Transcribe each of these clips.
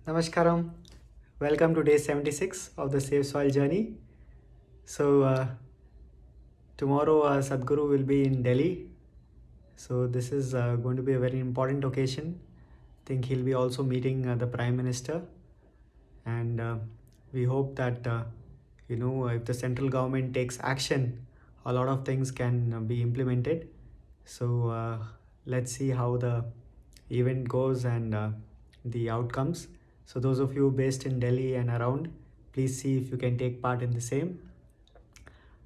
Namaskaram. Welcome to day 76 of the Safe Soil Journey. So, tomorrow Sadhguru will be in Delhi. So, this is going to be a very important occasion. I think he'll be also meeting the Prime Minister. And we hope that, if the central government takes action, a lot of things can be implemented. So, let's see how the event goes and the outcomes. So, those of you based in Delhi and around, please see if you can take part in the same.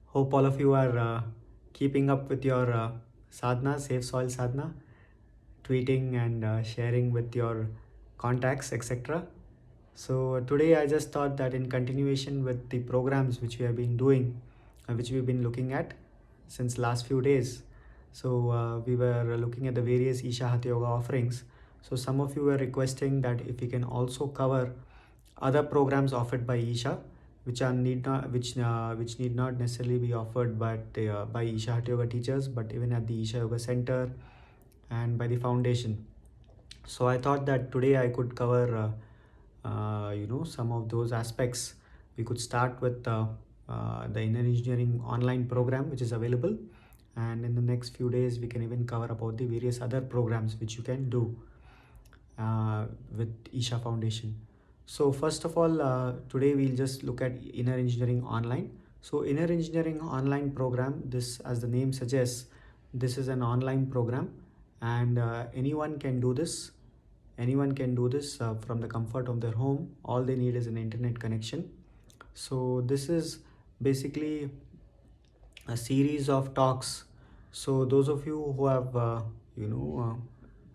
Hope all of you are keeping up with your sadhana, safe soil sadhana, tweeting and sharing with your contacts, etc. So today I just thought that in continuation with the programs which we have been doing, which we've been looking at since last few days. So we were looking at the various Isha Hatha Yoga offerings. So some of you were requesting that if we can also cover other programs offered by Isha, which need not necessarily be offered by Isha Hatha Yoga teachers, but even at the Isha Yoga Center and by the foundation. So I thought that today I could cover some of those aspects. We could start with the inner engineering online program which is available, and in the next few days we can even cover about the various other programs which you can do with Isha Foundation. So first of all, today we'll just look at inner engineering online. So inner engineering online program, this as the name suggests, this is an online program, and anyone can do this. Anyone can do this from the comfort of their home. All they need is an internet connection. So this is basically a series of talks. So those of you who have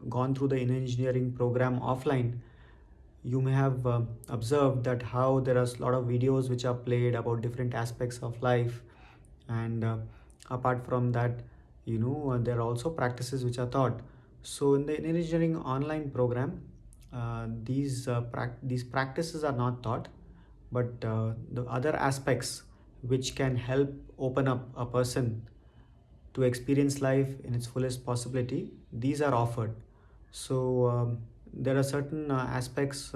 gone through the inner engineering program offline, you may have observed that how there are a lot of videos which are played about different aspects of life, and apart from that, there are also practices which are taught. So in the inner engineering online program, these practices are not taught, but the other aspects which can help open up a person to experience life in its fullest possibility, these are offered. So there are certain aspects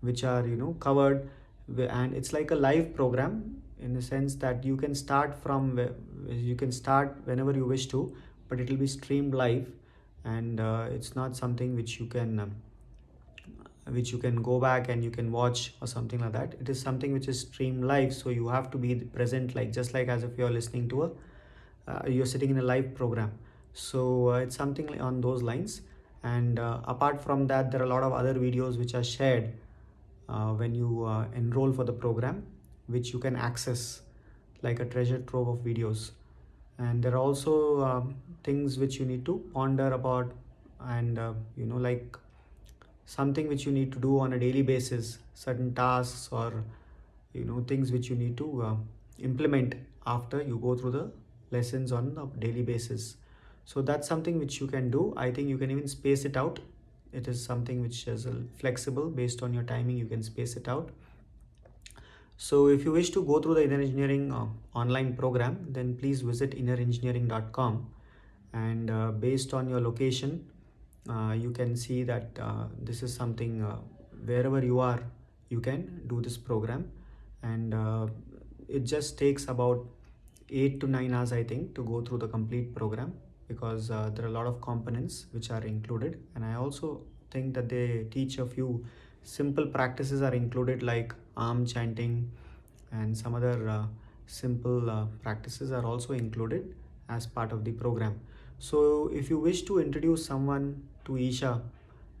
which are covered, and it's like a live program in the sense that you can start you can start whenever you wish to, but it will be streamed live, and it's not something which you can go back and you can watch or something like that. It is something which is streamed live, so you have to be present, like just like as if you're listening to a you're sitting in a live program. So it's something on those lines. And apart from that, there are a lot of other videos which are shared when you enroll for the program, which you can access like a treasure trove of videos. And there are also things which you need to ponder about, and like something which you need to do on a daily basis, certain tasks or things which you need to implement after you go through the lessons on a daily basis. So that's something which you can do. I think you can even space it out. It is something which is flexible based on your timing. You can space it out. So if you wish to go through the inner engineering online program, then please visit innerengineering.com, and based on your location, you can see that this is something wherever you are, you can do this program. And it just takes about 8 to 9 hours, I think, to go through the complete program, because there are a lot of components which are included. And I also think that they teach a few simple practices are included, like arm chanting, and some other simple practices are also included as part of the program. So if you wish to introduce someone to Isha,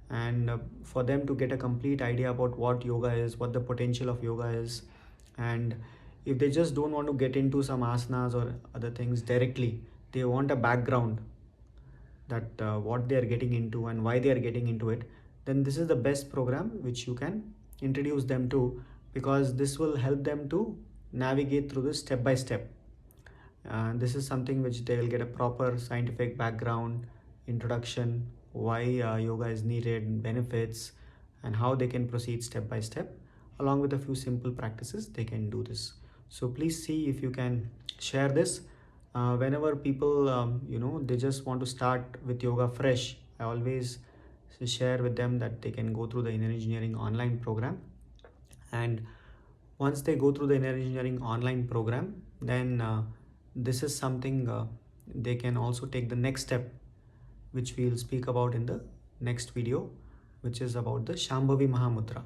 and for them to get a complete idea about what yoga is, what the potential of yoga is, and if they just don't want to get into some asanas or other things directly, they want a background that what they are getting into and why they are getting into it, then this is the best program which you can introduce them to, because this will help them to navigate through this step by step. This is something which they will get a proper scientific background, introduction, why yoga is needed, benefits, and how they can proceed step by step. Along with a few simple practices, they can do this. So please see if you can share this. Whenever people, they just want to start with yoga fresh, I always share with them that they can go through the inner engineering online program. And once they go through the inner engineering online program, then this is something they can also take the next step, which we'll speak about in the next video, which is about the Shambhavi Mahamudra,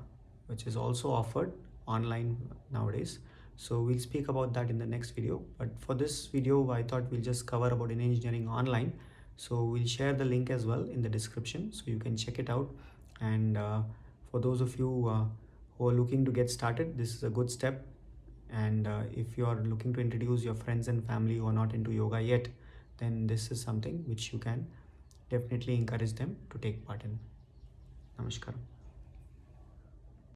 which is also offered online nowadays. So we'll speak about that in the next video. But for this video, I thought we'll just cover about in engineering online. So we'll share the link as well in the description, so you can check it out. And for those of you who are looking to get started, this is a good step. And if you are looking to introduce your friends and family who are not into yoga yet, then this is something which you can definitely encourage them to take part in. Namaskaram.